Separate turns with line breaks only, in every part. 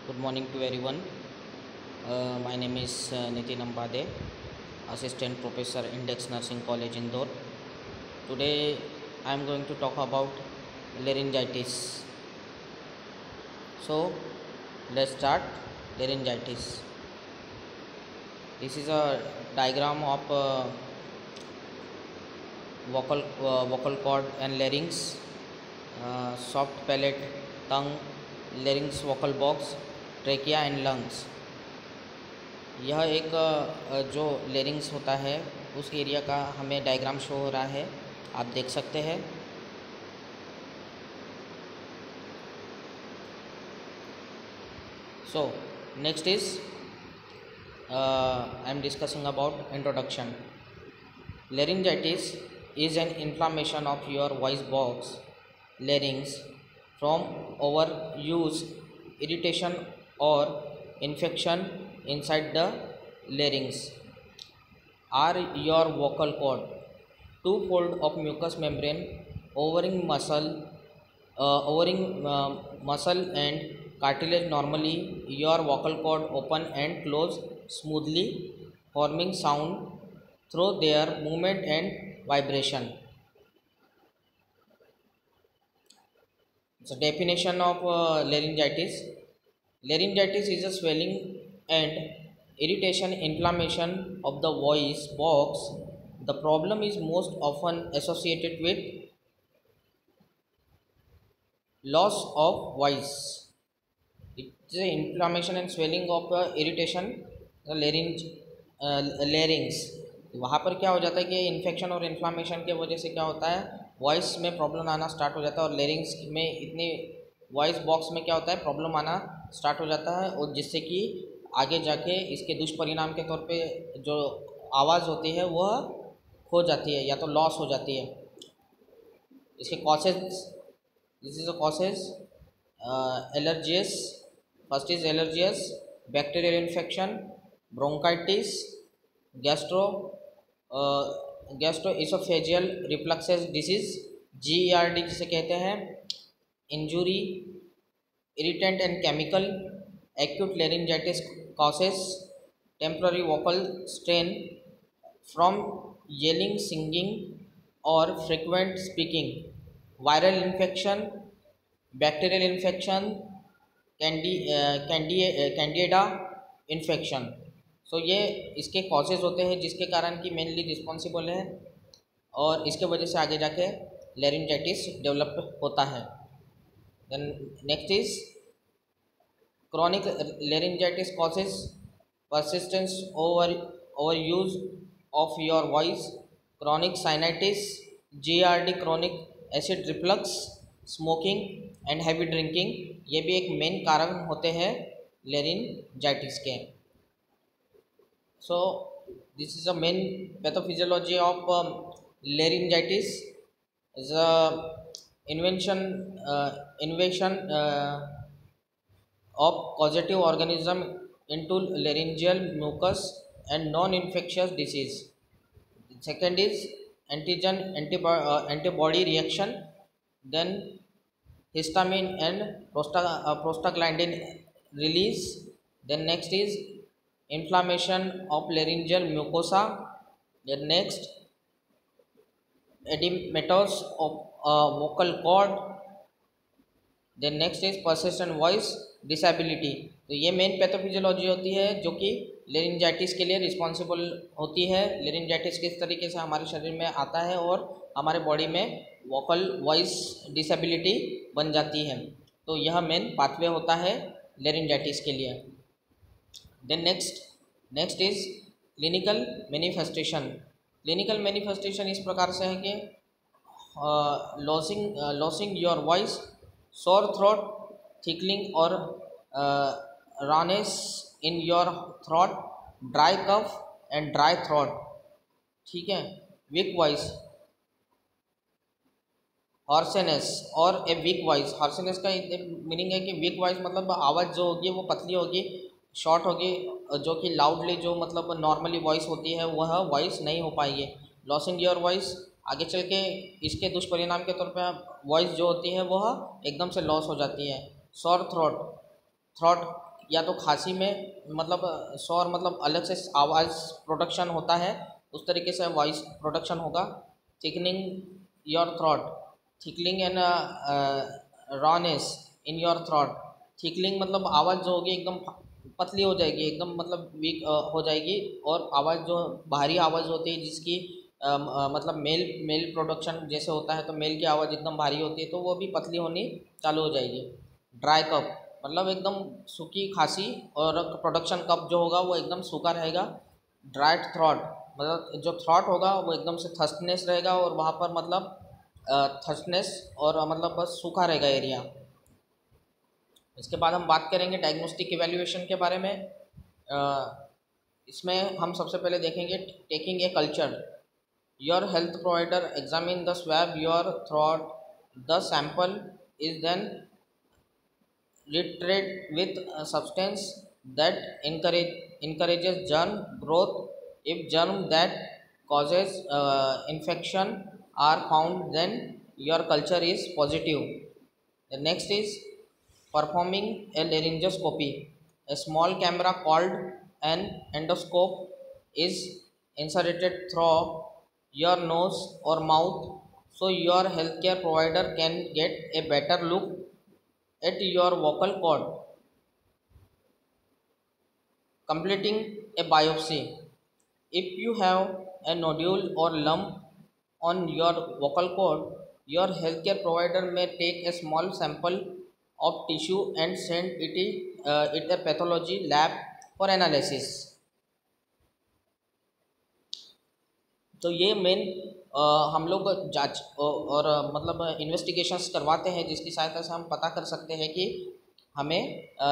Good morning to everyone. My name is Nitin Ambade, Assistant Professor, Index Nursing College, Indore. Today I am going to talk about laryngitis. So let's start. Laryngitis. This is a diagram of vocal cord and larynx, soft palate, tongue, larynx, vocal box, trachea and lungs. यह एक जो larynx होता है उस area का हमें diagram show हो रहा है, आप देख सकते हैं। So next is I am discussing about introduction. Laryngitis is an inflammation of your voice box larynx from overuse, irritation or infection inside the larynx or your vocal cord. Two-fold of mucous membrane, overing muscle and cartilage. Normally your vocal cord open and close smoothly, forming sound through their movement and vibration. So definition of laryngitis. Laryngitis is a swelling and irritation, inflammation of the voice box. The problem is most often associated with loss of voice. It's the inflammation and swelling of irritation the larynx. वहाँ पर क्या हो जाता है कि infection और inflammation के वजह से क्या होता है, वॉइस में प्रॉब्लम आना स्टार्ट हो जाता है और लेरिंग्स में इतनी वॉइस बॉक्स में क्या होता है, प्रॉब्लम आना स्टार्ट हो जाता है और जिससे कि आगे जाके इसके दुष्परिणाम के तौर पे जो आवाज़ होती है वह खो जाती है या तो लॉस हो जाती है। इसके causes, this is a causes allergies. First is allergies, bacterial infection, bronchitis, gastroesophageal refluxes disease GERD जिसे कहते हैं, injury, irritant and chemical, acute laryngitis causes temporary vocal strain from yelling, singing और frequent speaking, viral infection, bacterial infection, candida infection. So ये इसके causes होते हैं जिसके कारण कि मेनली रिस्पॉन्सिबल है और इसके वजह से आगे जाके लेरिंजाइटिस डेवलप होता है। Then next is chronic laryngitis causes persistence over use of your voice, chronic sinusitis, GERD, chronic acid reflux, smoking and heavy drinking, ये भी एक मेन कारण होते हैं लेरिंजाइटिस के। So this is the main pathophysiology of laryngitis. Is a invasion of causative organism into laryngeal mucus and non-infectious disease. Second is antigen antibody reaction, then histamine and prostaglandin release. Then next is inflammation of laryngeal mucosa. Then next edematous of vocal cord. Then next is persistent voice disability. तो ये main pathophysiology होती है जो कि लेरिंजाइटिस के लिए responsible होती है। लेरिंजाइटिस किस तरीके से हमारे शरीर में आता है और हमारे बॉडी में वोकल वॉइस डिसेबिलिटी बन जाती है, तो यह मेन पाथवे होता है लेरिंजाइटिस के लिए। Then next is clinical manifestation. Clinical manifestation इस प्रकार से है कि losing your voice, sore throat, tickling और rawness in your throat, dry cough and dry throat, ठीक है, वीक वॉइस, हॉर्सेनेस और ए वीक वॉइस। हॉर्सेनेस का मीनिंग है कि वीक वॉइस मतलब आवाज़ जो होगी वो पतली होगी, शॉर्ट होगी, जो कि लाउडली जो मतलब नॉर्मली वॉइस होती है वह वॉइस नहीं हो पाएगी। लॉसिंग योर वॉइस, आगे चल के इसके दुष्परिणाम के तौर पर वॉइस जो होती है वह एकदम से लॉस हो जाती है। सॉर थ्रोट या तो खांसी में मतलब शोर मतलब अलग से आवाज़ प्रोडक्शन होता है, उस तरीके से वॉइस प्रोडक्शन होगा। Thickening your throat, tickling and rawness in your throat. Tickling मतलब आवाज़ जो होगी एकदम पतली हो जाएगी, एकदम मतलब वीक हो जाएगी, और आवाज़ जो भारी आवाज़ होती है जिसकी मतलब मेल प्रोडक्शन जैसे होता है तो मेल की आवाज़ एकदम भारी होती है तो वो भी पतली होनी चालू हो जाएगी। ड्राई कफ मतलब एकदम सूखी खांसी और प्रोडक्शन कफ जो होगा वो एकदम सूखा रहेगा। ड्राइड थ्रॉट मतलब जो थ्रॉट होगा वो एकदम से थर्स्टनेस रहेगा, और वहाँ पर मतलब थर्स्टनेस और मतलब बस सूखा रहेगा एरिया। इसके बाद हम बात करेंगे डायग्नोस्टिक इवैल्यूएशन के बारे में। इसमें हम सबसे पहले देखेंगे taking a culture. Your health provider examine the swab your throat, the sample is then retreat with a substance that encourages germ growth. If germ that causes infection are found, then your culture is positive. The next is performing a laryngoscopy. A small camera called an endoscope is inserted through your nose or mouth, so your healthcare provider can get a better look at your vocal cord. Completing a biopsy. If you have a nodule or lump on your vocal cord, your healthcare provider may take a small sample of tissue and send it a pathology lab for analysis. तो ये main हम लोग जांच और मतलब investigations करवाते हैं जिसकी सहायता से हम पता कर सकते हैं कि हमें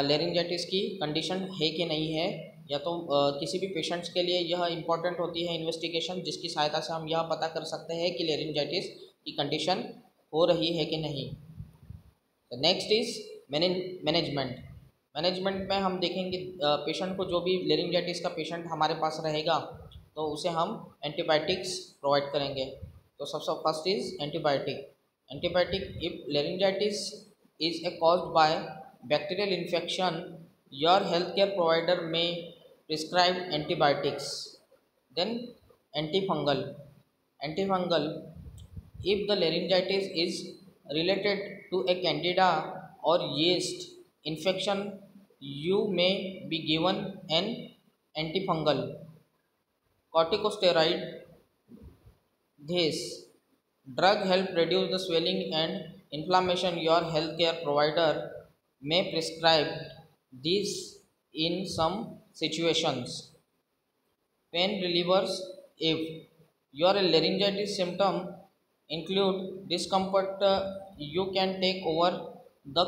लेरिंजाइटिस की कंडीशन है कि नहीं है, या तो किसी भी पेशेंट्स के लिए यह इम्पॉर्टेंट होती है इन्वेस्टिगेशन जिसकी सहायता से हम यह पता कर सकते हैं कि लेरिंजाइटिस की कंडीशन हो रही है कि नहीं। Next is management. मैनेजमेंट में हम देखेंगे पेशेंट को, जो भी लेरिंजाइटिस का पेशेंट हमारे पास रहेगा तो उसे हम एंटीबायोटिक्स प्रोवाइड करेंगे। तो सबसे first is antibiotic. Antibiotic if laryngitis is a caused by bacterial infection, your health care provider may prescribe antibiotics. Then antifungal. Antifungal if the laryngitis is related to a candida or yeast infection, you may be given an antifungal. Corticosteroid. This drug help reduce the swelling and inflammation. Your healthcare provider may prescribe these in some situations. Pain relievers. If your laryngitis symptom include discomfort, you can take over the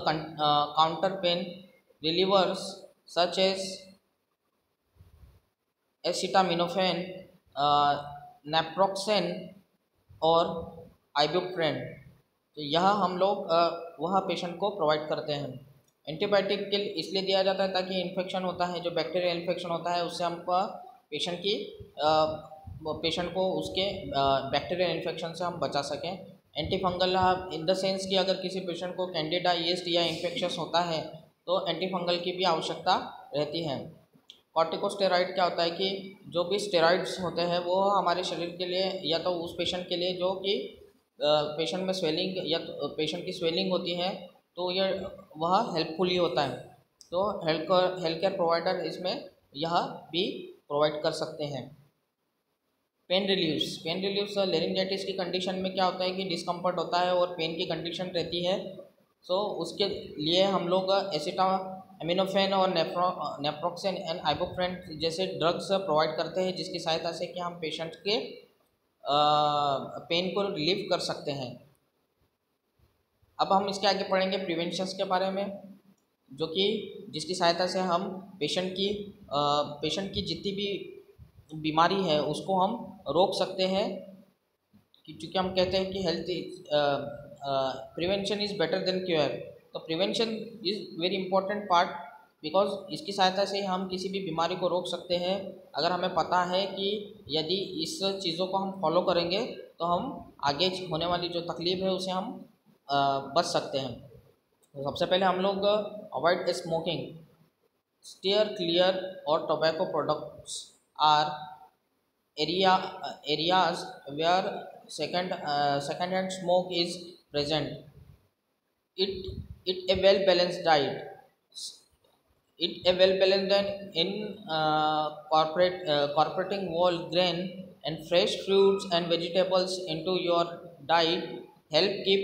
counter pain relievers such as acetaminophen, naproxen और ibuprofen। तो यह हम लोग वह patient को provide करते हैं। Antibiotic के इसलिए दिया जाता है ताकि इन्फेक्शन होता है, जो बैक्टीरियल इन्फेक्शन होता है उससे हम पेशेंट को उसके बैक्टीरियल इन्फेक्शन से हम बचा सकें। एंटीफंगल इन द सेंस कि अगर किसी पेशेंट को कैंडिडा, यीस्ट या इन्फेक्शस होता है तो एंटीफंगल की भी आवश्यकता रहती है। कॉर्टिकोस्टेरॉइड क्या होता है कि जो भी स्टेरॉइड्स होते हैं वो हमारे शरीर के लिए, या तो उस पेशेंट के लिए जो कि पेशेंट में स्वेलिंग या तो पेशेंट की स्वेलिंग होती है तो ये वह हेल्पफुल ही होता है। तो हेल्थ केयर प्रोवाइडर इसमें यह भी प्रोवाइड कर सकते हैं। Pain relieves. Pain relieves laryngitis की कंडीशन में क्या होता है कि डिस्कम्फर्ट होता है और पेन की कंडीशन रहती है, सो उसके लिए हम लोग एसिटामिनोफेन और नेप्रोक्सेन एंड आइबुप्रोफेन जैसे ड्रग्स प्रोवाइड करते हैं जिसकी सहायता से कि हम पेशेंट के पेन को रिलीव कर सकते हैं। अब हम इसके आगे पढ़ेंगे प्रिवेंशंस के बारे में, जो कि जिसकी सहायता से हम पेशेंट की जितनी भी बीमारी है उसको हम रोक सकते हैं, क्योंकि हम कहते हैं कि health prevention is better than cure. तो prevention is very important part, because इसकी सहायता से हम किसी भी बीमारी को रोक सकते हैं। अगर हमें पता है कि यदि इस चीज़ों को हम फॉलो करेंगे तो हम आगे होने वाली जो तकलीफ है उसे हम बच सकते हैं। तो सबसे पहले हम लोग avoid smoking. Steer clear or tobacco products are areas where second-hand smoke is present. It a well balanced diet. It a well balanced diet in incorporating whole grain and fresh fruits and vegetables into your diet help keep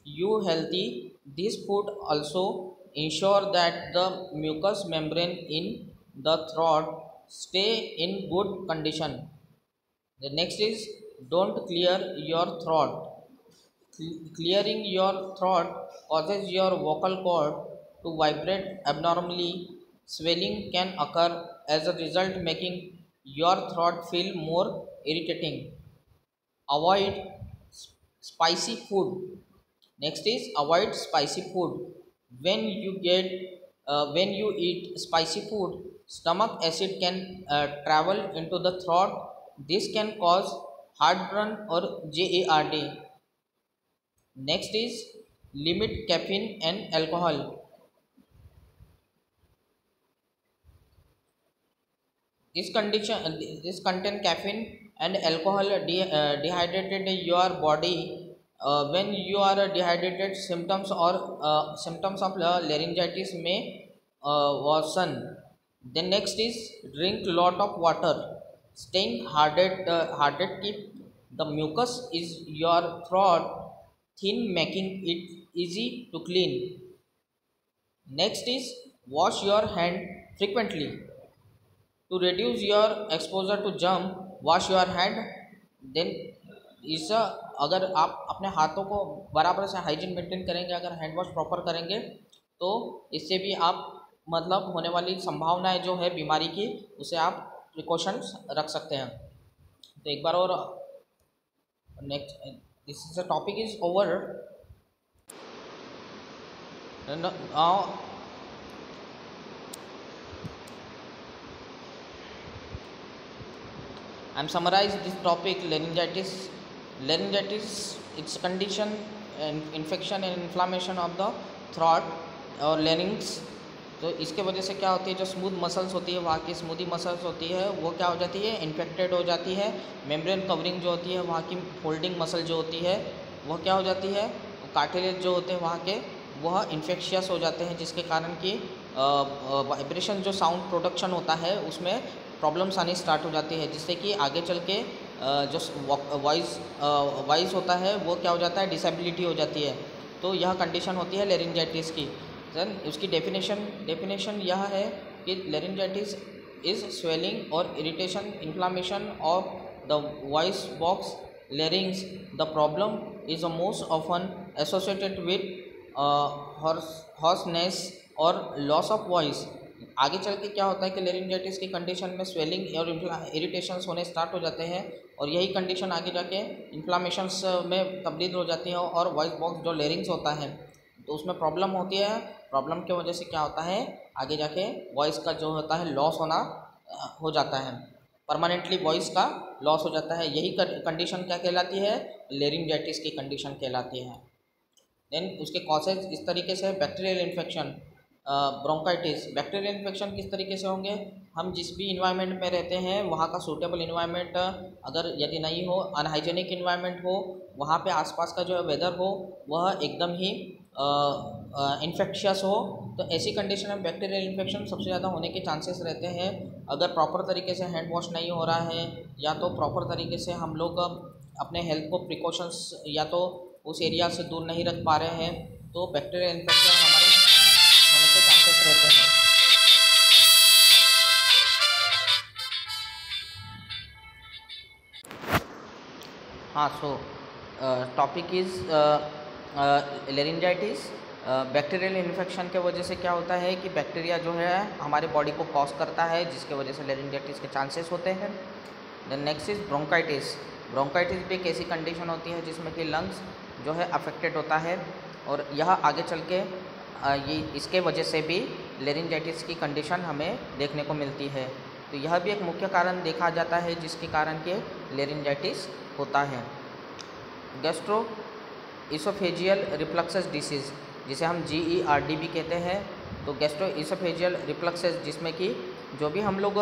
you healthy. This food also ensure that the mucous membrane in the throat stay in good condition. The next is don't clear your throat. Clearing your throat causes your vocal cord to vibrate abnormally. Swelling can occur as a result, making your throat feel more irritating. Avoid spicy food. Next is avoid spicy food. When you eat spicy food, stomach acid can travel into the throat. This can cause heartburn or GERD. Next is limit caffeine and alcohol. This contain caffeine and alcohol dehydrated your body. When you are dehydrated, symptoms of laryngitis may worsen. Then next is drink lot of water. Staying hearted keep the mucus is your throat thin, making it easy to clean. Next is wash your hand frequently. To reduce your exposure to germ, wash your hand. Then इस अगर आप अपने हाथों को बराबर से hygiene maintain करेंगे, अगर हैंड वॉश प्रॉपर करेंगे, तो इससे भी आप मतलब होने वाली संभावनाएं जो है बीमारी की, उसे आप प्रिकॉशंस रख सकते हैं. तो एक बार और next this is the topic is over. I'm summarize this topic laryngitis. Laryngitis, it's condition and infection and inflammation of the throat और larynx. तो इसके वजह से क्या होती है, जो स्मूथ मसल्स होती है, वहाँ की स्मूदी मसल्स होती है, वो क्या हो जाती है, इन्फेक्टेड हो जाती है. मेम्ब्रेन कवरिंग जो होती है, वहाँ की फोल्डिंग मसल जो होती है, वह क्या हो जाती है, कार्टिलेज जो होते हैं वहाँ के, वह इन्फेक्शियस हो जाते हैं, जिसके कारण कि वाइब्रेशन जो साउंड प्रोडक्शन होता है उसमें प्रॉब्लम्स आनी स्टार्ट हो जाती है, जिससे कि आगे चल के जो वॉइस होता है वो क्या हो जाता है, डिसेबिलिटी हो जाती है. तो यह कंडीशन होती है लेरिंजाइटिस की. देन उसकी डेफिनेशन यह है कि लेरिंजाइटिस इज स्वेलिंग और irritation, inflammation of the voice box larynx. The problem is most often associated with hoarseness और लॉस ऑफ वॉइस. आगे चल के क्या होता है कि लेरिंजाइटिस की कंडीशन में स्वेलिंग और इरिटेशंस होने स्टार्ट हो जाते हैं, और यही कंडीशन आगे जाके इन्फ्लामेशंस में तब्दील हो जाती है, और वॉइस बॉक्स जो लेरिंग्स होता है तो उसमें प्रॉब्लम होती है. प्रॉब्लम की वजह से क्या होता है, आगे जाके वॉइस का जो होता है लॉस होना हो जाता है, परमानेंटली वॉइस का लॉस हो जाता है. यही कंडीशन क्या कहलाती है, लेरिंजाइटिस की कंडीशन कहलाती है. देन उसके कॉजेज इस तरीके से, bacterial infection, bronchitis. Bacterial infection किस तरीके से होंगे, हम जिस भी इन्वायरमेंट में रहते हैं वहाँ का सूटेबल इन्वायरमेंट अगर यदि नहीं हो, अनहाइजेनिक इन्वायरमेंट हो, वहाँ पे आसपास का जो वेदर हो वह एकदम ही इन्फेक्शियस हो, तो ऐसी कंडीशन में बैक्टीरियल इन्फेक्शन सबसे ज़्यादा होने के चांसेस रहते हैं. अगर प्रॉपर तरीके से हैंड वॉश नहीं हो रहा है, या तो प्रॉपर तरीके से हम लोग अपने हेल्थ को प्रिकॉशंस या तो उस एरिया से दूर नहीं रख पा रहे हैं, तो बैक्टीरियल इन्फेक्शन हमारे होने के चांसेस रहते हैं. हाँ, so topic is laryngitis. Bacterial infection के वजह से क्या होता है कि बैक्टीरिया जो है हमारे बॉडी को कॉज करता है, जिसके वजह से लेरिंजाइटिस के चांसेस होते हैं. Then next is bronchitis. Bronchitis भी एक ऐसी कंडीशन होती है जिसमें कि लंग्स जो है अफेक्टेड होता है, और यह आगे चल के ये इसके वजह से भी लेरिंजाइटिस की कंडीशन हमें देखने को मिलती है. तो यह भी एक मुख्य कारण देखा जाता है जिसके कारण के लेरिंजाइटिस होता है. गैस्ट्रो इसोफेजियल रिफ्लक्सस डिसीज़, जिसे हम GERD भी कहते हैं, तो गैस्ट्रोइसोफेजियल रिफ्लक्सेस, जिसमें कि जो भी हम लोग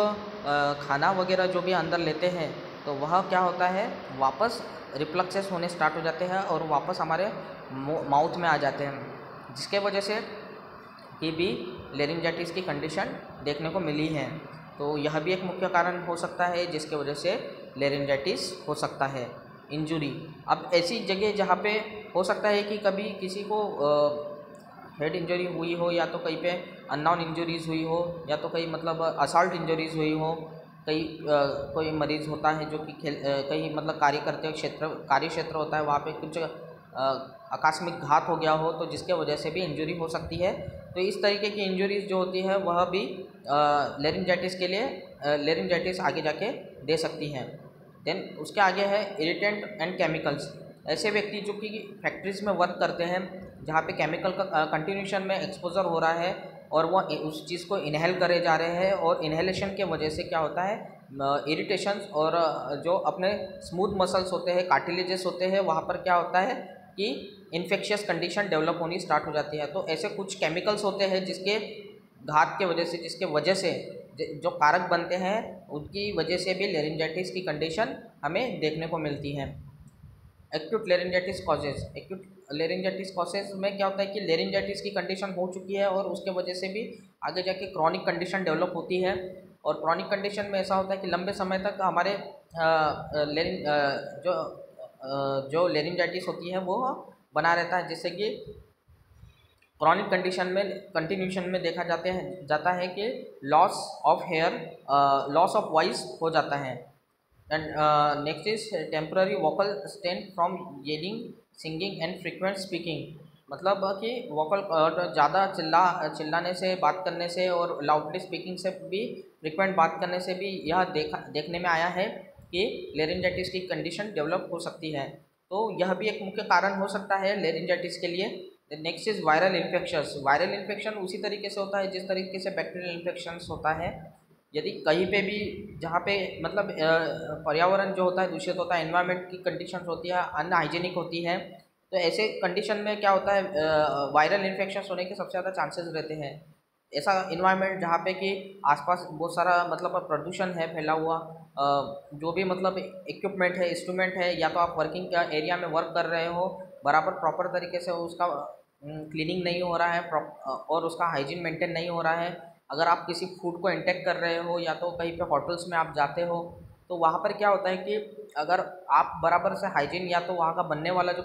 खाना वगैरह जो भी अंदर लेते हैं तो वह क्या होता है, वापस रिफ्लक्सेस होने स्टार्ट हो जाते हैं और वापस हमारे माउथ में आ जाते हैं, जिसके वजह से कि भी लेरिंजाइटिस की कंडीशन देखने को मिली है। तो यह भी एक मुख्य कारण हो सकता है जिसके वजह से लेरिंजाइटिस हो सकता है। इंजुरी, अब ऐसी जगह जहाँ पे हो सकता है कि कभी किसी को हेड इंजरी हुई हो, या तो कहीं पे अननोन इंजरीज़ हुई हो, या तो कहीं मतलब असॉल्ट इंजरीज़ हुई हो, कई कोई मरीज़ होता है जो कि कहीं मतलब कार्य क्षेत्र होता है, वहाँ पे कुछ आकस्मिक घात हो गया हो, तो जिसके वजह से भी इंजरी हो सकती है। तो इस तरीके की इंजरीज़ जो होती है वह भी लेरिंजाइटिस के लिए लेरिंजाइटिस आगे जाके दे सकती हैं। देन उसके आगे है इरिटेंट एंड केमिकल्स। ऐसे व्यक्ति जो कि फैक्ट्रीज़ में वर्क करते हैं जहाँ पे केमिकल का कंटिन्यूशन में एक्सपोजर हो रहा है और वो उस चीज़ को इनहेल करे जा रहे हैं, और इनहेलेशन के वजह से क्या होता है, इरिटेशंस और जो अपने स्मूथ मसल्स होते हैं, कार्टिलेजेस होते हैं, वहाँ पर क्या होता है कि इन्फेक्शियस कंडीशन डेवलप होनी स्टार्ट हो जाती है। तो ऐसे कुछ केमिकल्स होते हैं जिसके घात के वजह से, जिसके वजह से जो कारक बनते हैं उनकी वजह से भी लेरिंजाइटिस की कंडीशन हमें देखने को मिलती है। एक्यूट लेरिंजाइटिस कॉजेज, एक्यूट लेरिंजाइटिस कॉजेज में क्या होता है कि लेरिंजाइटिस की कंडीशन हो चुकी है और उसके वजह से भी आगे जाके क्रॉनिक कंडीशन डेवलप होती है। और क्रॉनिक कंडीशन में ऐसा होता है कि लंबे समय तक हमारे जो लेरिंजाइटिस होती है वो बना रहता है, जिससे कि क्रॉनिक कंडीशन में कंटिन्यूशन में देखा जाता है कि loss of hair, loss of voice हो जाता है। And next is temporary vocal strain from yelling, singing and frequent speaking. मतलब कि वोकल ज़्यादा चिल्लाने से, बात करने से और लाउडली स्पीकिंग से भी, फ्रीक्वेंट बात करने से भी यह देखने में आया है कि लेरिंजाइटिस की कंडीशन डेवलप हो सकती है। तो यह भी एक मुख्य कारण हो सकता है लेरिंजाइटिस के लिए। Next is viral infections. Viral infection उसी तरीके से होता है जिस तरीके से बैक्टीरियल इन्फेक्शंस होता है। यदि कहीं पे भी जहाँ पे मतलब पर्यावरण जो होता है दूषित होता है, एनवायरनमेंट की कंडीशंस होती है अनहाइजीनिक होती है, तो ऐसे कंडीशन में क्या होता है, वायरल इन्फेक्शंस होने के सबसे ज़्यादा चांसेस रहते हैं। ऐसा इन्वायरमेंट जहाँ पे कि आसपास बहुत सारा मतलब प्रदूषण है फैला हुआ, जो भी मतलब इक्विपमेंट है, इंस्ट्रूमेंट है, या तो आप वर्किंग एरिया में वर्क कर रहे हो, बराबर प्रॉपर तरीके से उसका क्लीनिंग नहीं हो रहा है और उसका हाइजीन मेंटेन नहीं हो रहा है। अगर आप किसी फूड को इंटेक कर रहे हो या तो कहीं पे होटल्स में आप जाते हो, तो वहाँ पर क्या होता है कि अगर आप बराबर से हाइजीन, या तो वहाँ का बनने वाला जो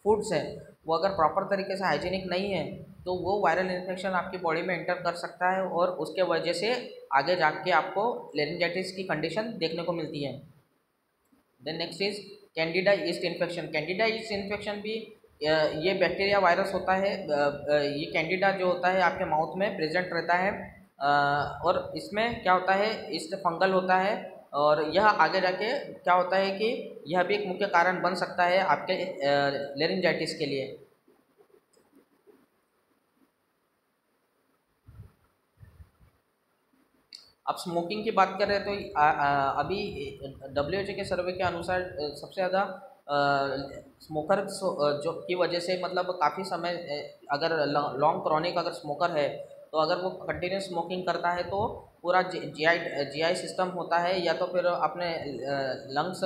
फूड्स है वो अगर प्रॉपर तरीके से हाइजीनिक नहीं है, तो वो वायरल इन्फेक्शन आपकी बॉडी में एंटर कर सकता है और उसके वजह से आगे जाके आपको लेरिंजाइटिस की कंडीशन देखने को मिलती है। Then next is candida yeast infection. Candida yeast infection भी ये बैक्टीरिया वायरस होता है। ये कैंडिडा जो होता है आपके माउथ में प्रेजेंट रहता है, और इसमें क्या होता है, ईस्ट फंगल होता है, और यह आगे जाके क्या होता है कि यह भी एक मुख्य कारण बन सकता है आपके लेरिंजाइटिस के लिए। अब स्मोकिंग की बात कर रहे हैं तो अभी WHO के सर्वे के अनुसार सबसे ज़्यादा स्मोकर जो की वजह से मतलब काफ़ी समय अगर लॉन्ग क्रॉनिक अगर स्मोकर है, तो अगर वो कंटिन्यूस स्मोकिंग करता है तो पूरा जीआई सिस्टम होता है, या तो फिर अपने लंग्स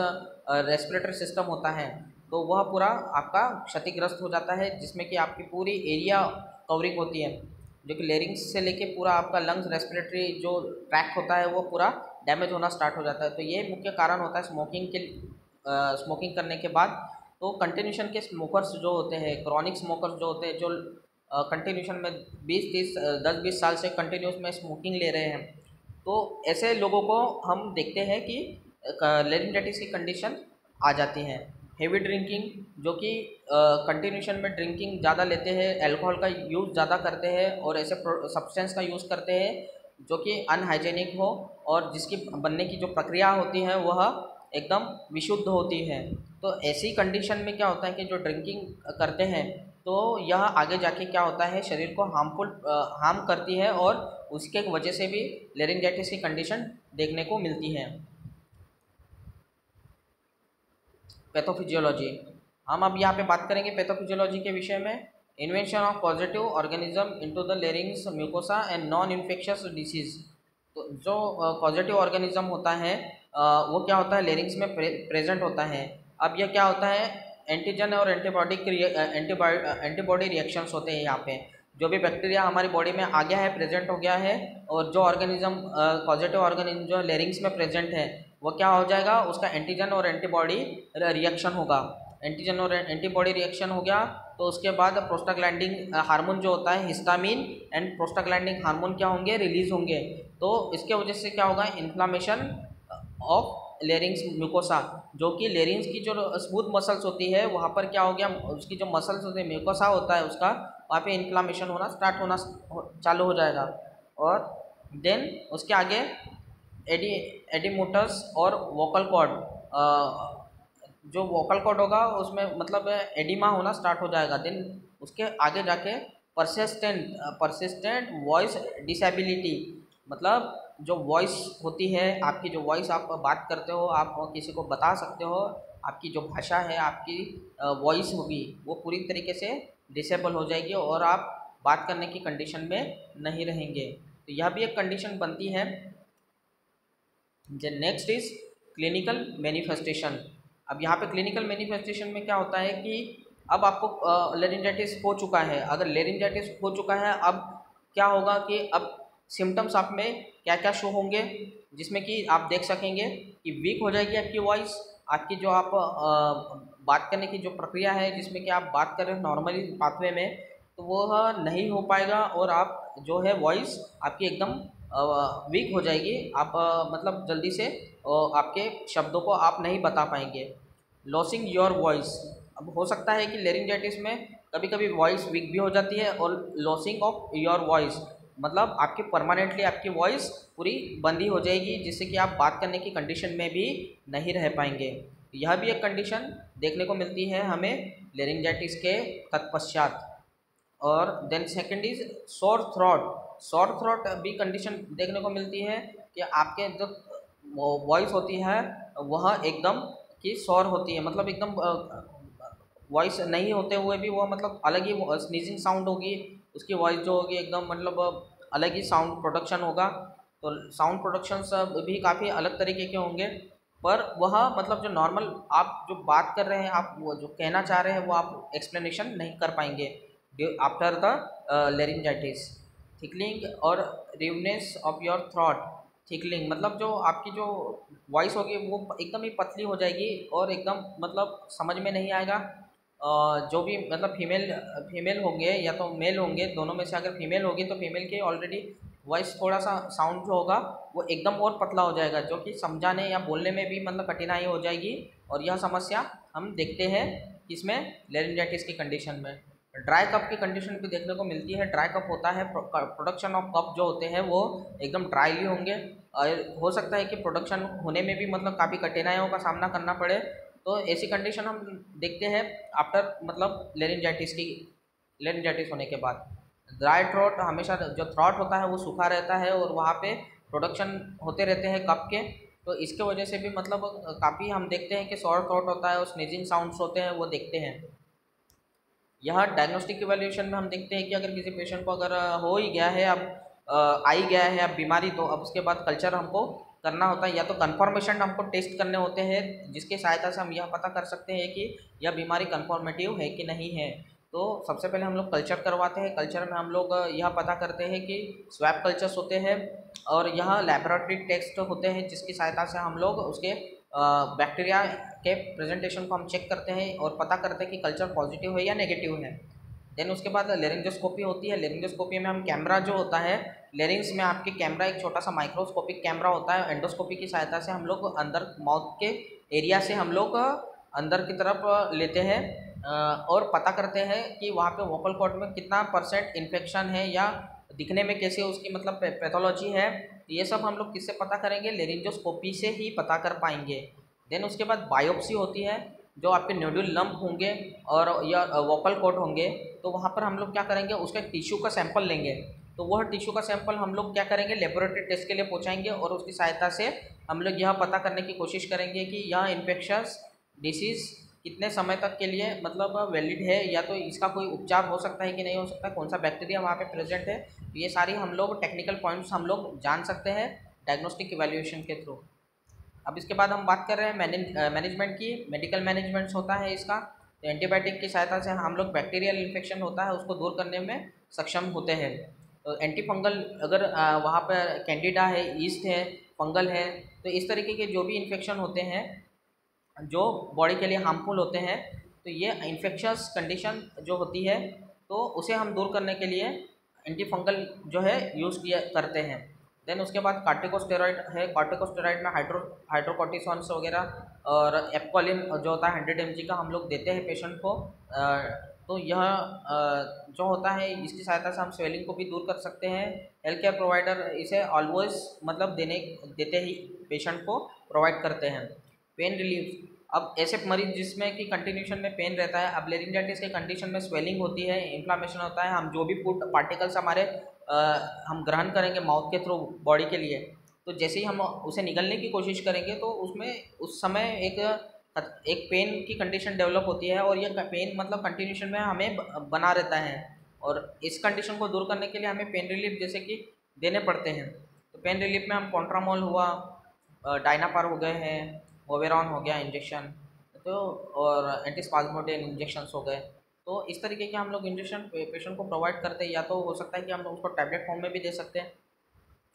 रेस्पिरेटरी सिस्टम होता है, तो वह पूरा आपका क्षतिग्रस्त हो जाता है, जिसमें कि आपकी पूरी एरिया कवरिंग होती है, जो कि लेरिंग्स से लेके पूरा आपका लंग्स रेस्पिरेटरी जो ट्रैक होता है वो पूरा डैमेज होना स्टार्ट हो जाता है। तो ये मुख्य कारण होता है स्मोकिंग करने के बाद। तो कंटिन्यूशन के स्मोकर्स जो होते हैं, क्रॉनिक स्मोकर्स जो होते हैं, जो कंटिन्यूशन में 10-20 साल से कंटिन्यूस में स्मोकिंग ले रहे हैं, तो ऐसे लोगों को हम देखते हैं कि लेरिंजाइटिस की कंडीशन आ जाती है। हेवी ड्रिंकिंग, जो कि कंटिन्यूशन में ड्रिंकिंग ज़्यादा लेते हैं, अल्कोहल का यूज़ ज़्यादा करते हैं और ऐसे सब्सटेंस का यूज़ करते हैं जो कि अनहाइजेनिक हो और जिसकी बनने की जो प्रक्रिया होती है वह एकदम विशुद्ध होती है। तो ऐसी कंडीशन में क्या होता है कि जो ड्रिंकिंग करते हैं तो यह आगे जाके क्या होता है, शरीर को हार्म करती है और उसके वजह से भी लेरिंजाइटिस की कंडीशन देखने को मिलती है। पैथोफिजियोलॉजी, हम अब यहाँ पे बात करेंगे पैथोफिजियोलॉजी के विषय में। Invention of positive organism into the larynx mucosa and non infectious disease. तो जो पॉजिटिव ऑर्गेनिज्म होता है वो क्या होता है, लेरिंग्स में प्रेजेंट होता है। अब यह क्या होता है, एंटीजन और एंटीबॉडी रिएक्शंस होते हैं। यहाँ पे जो भी बैक्टीरिया हमारी बॉडी में आ गया है, प्रेजेंट हो गया है, और जो ऑर्गेनिज्म पॉजिटिव ऑर्गेनिज्म जो लेरिंग्स में प्रेजेंट है वो क्या हो जाएगा, उसका एंटीजन और एंटीबॉडी रिएक्शन होगा। एंटीजन और एंटीबॉडी रिएक्शन हो गया तो उसके बाद प्रोस्टाग्लैंडिन हार्मोन जो होता है, हिस्टामिन एंड प्रोस्टाग्लैंडिन हार्मोन क्या होंगे, रिलीज होंगे। तो इसके वजह से क्या होगा, इन्फ्लामेशन ऑफ लेरिंग्स म्यूकोसा, जो कि लेरिंग्स की जो स्मूथ मसल्स होती है वहाँ पर क्या हो गया, उसकी जो मसल्स होते हैं, म्यूकोसा होता है उसका, वहाँ पे इन्फ्लामेशन होना स्टार्ट होना चालू हो जाएगा। और देन उसके आगे एडिमोटस और वोकल कॉर्ड, जो वोकल कॉर्ड होगा उसमें मतलब एडिमा होना स्टार्ट हो जाएगा। देन उसके आगे जाके परसिस्टेंट वॉइस डिसेबिलिटी, मतलब जो वॉइस होती है आपकी, जो वॉइस आप बात करते हो, आप किसी को बता सकते हो, आपकी जो भाषा है, आपकी वॉइस होगी वो पूरी तरीके से डिसेबल हो जाएगी और आप बात करने की कंडीशन में नहीं रहेंगे। तो यह भी एक कंडीशन बनती है। Next is clinical manifestation. अब यहाँ पे क्लिनिकल मैनिफेस्टेशन में क्या होता है कि अब आपको लेरिंजाइटिस हो चुका है। अगर लेरिंजाइटिस हो चुका है, अब क्या होगा कि अब सिम्टम्स आप में क्या क्या शो होंगे, जिसमें कि आप देख सकेंगे कि वीक हो जाएगी आपकी वॉइस, आपकी जो आप बात करने की जो प्रक्रिया है, जिसमें कि आप बात कर रहे हो नॉर्मली पाथवे में, तो वो नहीं हो पाएगा और आप जो है वॉइस आपकी एकदम वीक हो जाएगी। आप मतलब जल्दी से आपके शब्दों को आप नहीं बता पाएंगे। लॉसिंग योर वॉइस, अब हो सकता है कि लेरिंजाइटिस में कभी कभी वॉइस वीक भी हो जाती है, और लॉसिंग ऑफ योर वॉइस मतलब आपकी परमानेंटली आपकी वॉइस पूरी बंद ही हो जाएगी, जिससे कि आप बात करने की कंडीशन में भी नहीं रह पाएंगे। यह भी एक कंडीशन देखने को मिलती है हमें लेरिंजाइटिस के तत्पश्चात। और then second is sore throat. Sore throat भी कंडीशन देखने को मिलती है कि आपके जो वॉइस होती है वह एकदम की सोर होती है, मतलब एकदम वॉइस नहीं होते हुए भी वह मतलब अलग ही स्नीजिंग साउंड होगी, उसकी वॉइस जो होगी एकदम मतलब अलग ही साउंड प्रोडक्शन होगा। तो साउंड प्रोडक्शन सब भी काफ़ी अलग तरीके के होंगे, पर वह मतलब जो नॉर्मल आप जो बात कर रहे हैं, आप वो जो कहना चाह रहे हैं वो आप एक्सप्लेनेशन नहीं कर पाएंगे आफ्टर द लेरिंजाइटिस। थिकलिंग और रिवनेस ऑफ योर थ्रॉट। थिकलिंग मतलब जो आपकी जो वॉइस होगी वो एकदम ही पतली हो जाएगी और एकदम मतलब समझ में नहीं आएगा। जो भी मतलब फीमेल होंगे या तो मेल होंगे, दोनों में से अगर फीमेल होगी तो फीमेल की ऑलरेडी वॉइस थोड़ा सा साउंड जो होगा वो एकदम और पतला हो जाएगा, जो कि समझाने या बोलने में भी मतलब कठिनाई हो जाएगी। और यह समस्या हम देखते हैं किसमें, लेरिंजाइटिस की कंडीशन में। ड्राई कप की कंडीशन भी देखने को मिलती है। ड्राई कप होता है, प्रोडक्शन ऑफ कप जो होते हैं वो एकदम ड्राईली होंगे, और हो सकता है कि प्रोडक्शन होने में भी मतलब काफ़ी कठिनाइयों का सामना करना पड़े। तो ऐसी कंडीशन हम देखते हैं आफ्टर मतलब लेरिंजाइटिस होने के बाद। ड्राई थ्रोट, हमेशा जो थ्रोट होता है वो सूखा रहता है और वहाँ पे प्रोडक्शन होते रहते हैं कप के, तो इसके वजह से भी मतलब काफ़ी हम देखते हैं कि सॉर थ्रोट होता है और स्नीजिंग साउंड्स होते हैं वो देखते हैं। यह डायग्नोस्टिक इवैल्यूएशन में हम देखते हैं कि अगर किसी पेशेंट को अगर हो ही गया है, अब आ ही गया है अब बीमारी, तो अब उसके बाद कल्चर हमको करना होता है, या तो कन्फर्मेशन हमको टेस्ट करने होते हैं, जिसकी सहायता से हम यह पता कर सकते हैं कि यह बीमारी कन्फर्मेटिव है कि नहीं है। तो सबसे पहले हम लोग कल्चर करवाते हैं। कल्चर में हम लोग यह पता करते हैं कि स्वैब कल्चर्स होते हैं और यह लैबोरेटरी टेस्ट होते हैं, जिसकी सहायता से हम लोग उसके बैक्टीरिया के प्रेजेंटेशन को हम चेक करते हैं और पता करते हैं कि कल्चर पॉजिटिव है या नेगेटिव है। देन उसके बाद लेरिंजोस्कोपी होती है। लेरिंजोस्कोपी में हम कैमरा जो होता है, लेरिंग्स में आपके कैमरा एक छोटा सा माइक्रोस्कोपिक कैमरा होता है, एंडोस्कोपी की सहायता से हम लोग अंदर माउथ के एरिया से हम लोग अंदर की तरफ लेते हैं और पता करते हैं कि वहाँ पे वोकल कॉर्ड में कितना % इन्फेक्शन है या दिखने में कैसे उसकी मतलब पैथोलॉजी है। ये सब हम लोग किससे पता करेंगे, लेरिंजोस्कोपी से ही पता कर पाएंगे। देन उसके बाद बायोप्सी होती है, जो आपके न्यूडल लंप होंगे और या वोकल कॉर्ड होंगे, तो वहाँ पर हम लोग क्या करेंगे, उसका टिश्यू का सैंपल लेंगे। तो वह टिश्यू का सैंपल हम लोग क्या करेंगे, लेबोरेटरी टेस्ट के लिए पहुँचाएंगे और उसकी सहायता से हम लोग यह पता करने की कोशिश करेंगे कि यह इन्फेक्शस डिसीज़ कितने समय तक के लिए मतलब वैलिड है, या तो इसका कोई उपचार हो सकता है कि नहीं हो सकता, कौन सा बैक्टीरिया वहाँ पे प्रेजेंट है। तो ये सारी हम लोग टेक्निकल पॉइंट्स हम लोग जान सकते हैं डायग्नोस्टिक इवैल्यूएशन के थ्रू। अब इसके बाद हम बात कर रहे हैं मैनेजमेंट की। मेडिकल मैनेजमेंट होता है इसका। तो एंटीबायोटिक की सहायता से हम लोग बैक्टीरियल इन्फेक्शन होता है उसको दूर करने में सक्षम होते हैं। तो एंटीफंगल अगर वहाँ पर कैंडिडा है, ईस्ट है, फंगल है, तो इस तरीके के जो भी इन्फेक्शन होते हैं जो बॉडी के लिए हार्मफुल होते हैं, तो ये इन्फेक्शस कंडीशन जो होती है तो उसे हम दूर करने के लिए एंटीफंगल जो है यूज़ किया करते हैं। देन उसके बाद कार्टिकोस्टेरॉइड है। कार्टिकोस्टेरॉइड में हाइड्रोकोर्टिसोन्स वगैरह और एप्कोलिन जो होता है 100 mg का हम लोग देते हैं पेशेंट को। तो यह जो होता है इसकी सहायता से हम स्वेलिंग को भी दूर कर सकते हैं। हेल्थ केयर प्रोवाइडर इसे ऑलवेज मतलब देते ही पेशेंट को प्रोवाइड करते हैं। पेन रिलीफ, अब ऐसे मरीज जिसमें कि कंटिन्यूशन में पेन रहता है, अब लेरिंजाइटिस के कंडीशन में स्वेलिंग होती है, इन्फ्लामेशन होता है, हम जो भी फूड पार्टिकल्स हमारे हम ग्रहण करेंगे माउथ के थ्रू बॉडी के लिए, तो जैसे ही हम उसे निगलने की कोशिश करेंगे तो उसमें उस समय एक पेन की कंडीशन डेवलप होती है, और यह पेन मतलब कंटिन्यूशन में हमें बना रहता है, और इस कंडीशन को दूर करने के लिए हमें पेन रिलीफ जैसे कि देने पड़ते हैं। तो पेन रिलीफ में हम कॉन्ट्रामोल हुआ, डायनापार हो गए हैं, ओवेरॉन हो गया इंजेक्शन, तो और एंटीस्पाज्मोडिन इंजेक्शंस हो गए। तो इस तरीके के हम लोग इंजेक्शन पेशेंट को प्रोवाइड करते हैं, या तो हो सकता है कि हम लोग उसको टैबलेट फॉर्म में भी दे सकते हैं।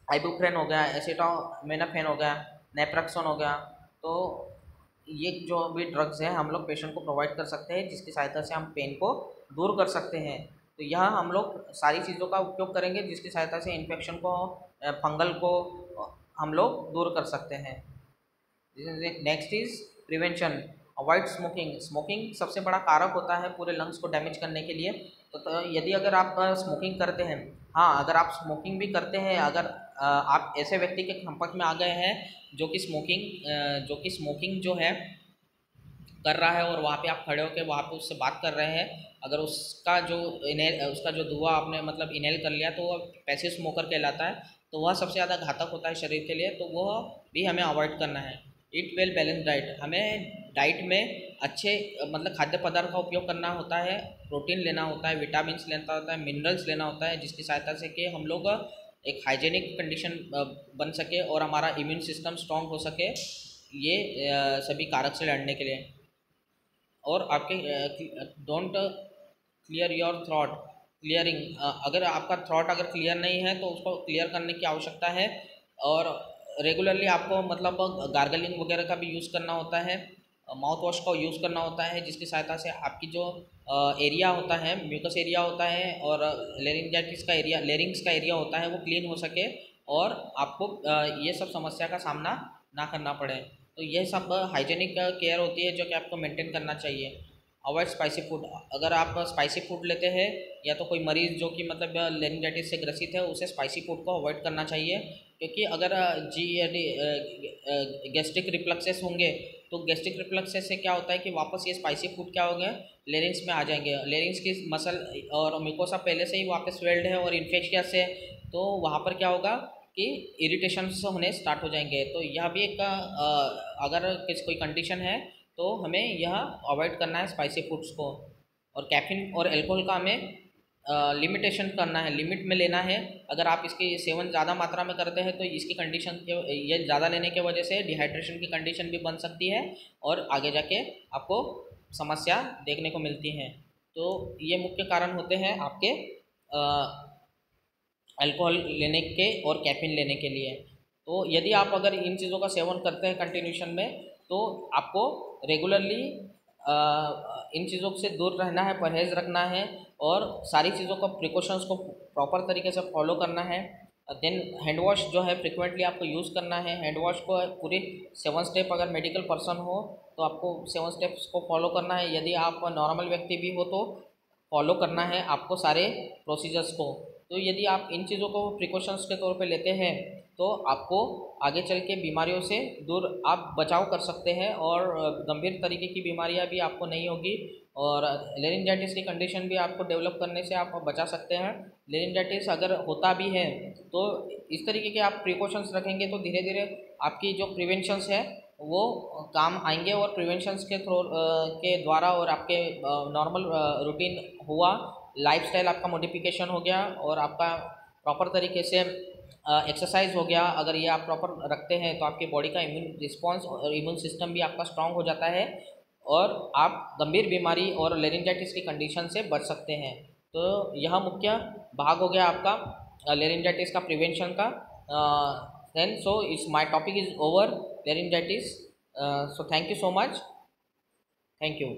आइबुप्रोफेन हो गया, एसिटामिनोफेन हो गया, नेप्रॉक्सन हो गया। तो ये जो भी ड्रग्स हैं हम लोग पेशेंट को प्रोवाइड कर सकते हैं जिसकी सहायता से हम पेन को दूर कर सकते हैं। तो यह हम लोग सारी चीज़ों का उपयोग करेंगे जिसकी सहायता से इन्फेक्शन को, फंगल को हम लोग दूर कर सकते हैं। Next is prevention. Avoid smoking. Smoking सबसे बड़ा कारक होता है पूरे लंग्स को डैमेज करने के लिए। तो यदि अगर आप स्मोकिंग करते हैं, हाँ अगर आप स्मोकिंग भी करते हैं, अगर आप ऐसे व्यक्ति के संपर्क में आ गए हैं जो कि स्मोकिंग जो है कर रहा है, और वहाँ पे आप खड़े होकर वहाँ पे उससे बात कर रहे हैं, अगर उसका जो धुआं आपने मतलब इनहेल कर लिया तो वह पैसिव स्मोकर कहलाता है। तो वह सबसे ज़्यादा घातक होता है शरीर के लिए, तो वह भी हमें अवॉइड करना है। ईट वेल बैलेंस डाइट, हमें डाइट में अच्छे मतलब खाद्य पदार्थ का उपयोग करना होता है, प्रोटीन लेना होता है, विटामिन्स लेना होता है, मिनरल्स लेना होता है, जिसकी सहायता से कि हम लोग एक हाइजेनिक कंडीशन बन सके और हमारा इम्यून सिस्टम स्ट्रॉन्ग हो सके, ये सभी कारक से लड़ने के लिए। और आपके don't clear your throat. Clearing, अगर आपका थ्रॉट अगर क्लियर नहीं है तो उसको क्लियर करने की आवश्यकता है, और रेगुलरली आपको मतलब गार्गलिंग वगैरह का भी यूज़ करना होता है, माउथ वॉश का यूज़ करना होता है, जिसकी सहायता से आपकी जो एरिया होता है, म्यूकस एरिया होता है, और लेरिंजाइटिस का एरिया, लेरिंग्स का एरिया होता है, वो क्लीन हो सके और आपको ये सब समस्या का सामना ना करना पड़े। तो ये सब हाइजेनिक केयर होती है जो कि आपको मेंटेन करना चाहिए। Avoid spicy food. अगर आप स्पाइसी फूड लेते हैं, या तो कोई मरीज़ जो कि मतलब लेरिंजाइटिस से ग्रसित है, उसे स्पाइसी फूड को अवॉइड करना चाहिए, क्योंकि अगर गैस्ट्रिक रिफ्लक्सेस होंगे तो गैस्ट्रिक रिफ्लक्सेस से क्या होता है कि वापस ये स्पाइसी फूड क्या होंगे, लेरिंग्स में आ जाएंगे। लेरिंग्स की मसल और म्यूकोसा पहले से ही वहाँ पे स्वेल्ड है और इन्फेक्शियस है, तो वहाँ पर क्या होगा कि इरिटेशंस होने स्टार्ट हो जाएंगे। तो यह भी एक अगर कोई कंडीशन है तो हमें यह अवॉइड करना है स्पाइसी फूड्स को। और कैफीन और एल्कोहल का हमें लिमिटेशन करना है, लिमिट में लेना है। अगर आप इसकी सेवन ज़्यादा मात्रा में करते हैं तो इसकी कंडीशन ये ज़्यादा लेने की वजह से डिहाइड्रेशन की कंडीशन भी बन सकती है, और आगे जाके आपको समस्या देखने को मिलती हैं। तो ये मुख्य कारण होते हैं आपके अल्कोहल लेने के और कैफीन लेने के लिए। तो यदि आप अगर इन चीज़ों का सेवन करते हैं कंटिन्यूशन में, तो आपको रेगुलरली इन चीज़ों से दूर रहना है, परहेज़ रखना है, और सारी चीज़ों को प्रिकॉशंस को प्रॉपर तरीके से फॉलो करना है। देन हैंड वॉश जो है फ्रिक्वेंटली आपको यूज़ करना है। हैंड वॉश को पूरी 7 स्टेप, अगर मेडिकल पर्सन हो तो आपको 7 स्टेप्स को फॉलो करना है। यदि आप नॉर्मल व्यक्ति भी हो तो फॉलो करना है आपको सारे प्रोसीजर्स को। तो यदि आप इन चीज़ों को प्रिकॉशंस के तौर पे लेते हैं तो आपको आगे चल के बीमारियों से दूर आप बचाव कर सकते हैं, और गंभीर तरीके की बीमारियां भी आपको नहीं होगी, और लेरिंजाइटिस की कंडीशन भी आपको डेवलप करने से आप बचा सकते हैं। लेरिंजाइटिस अगर होता भी है तो इस तरीके के आप प्रिकॉशंस रखेंगे तो धीरे धीरे आपकी जो प्रिवेंशंस है वो काम आएंगे और प्रिवेंशंस के थ्रू के द्वारा और आपके नॉर्मल रूटीन हुआ, लाइफस्टाइल आपका मॉडिफिकेशन हो गया और आपका प्रॉपर तरीके से एक्सरसाइज हो गया। अगर ये आप प्रॉपर रखते हैं तो आपकी बॉडी का इम्यून रिस्पॉन्स और इम्यून सिस्टम भी आपका स्ट्रांग हो जाता है और आप गंभीर बीमारी और लेरिंजाइटिस की कंडीशन से बच सकते हैं। तो यह मुख्य भाग हो गया आपका लेरिंजाइटिस का प्रिवेंशन का। Then so it's my topic is over laryngitis. So thank you so much. Thank you.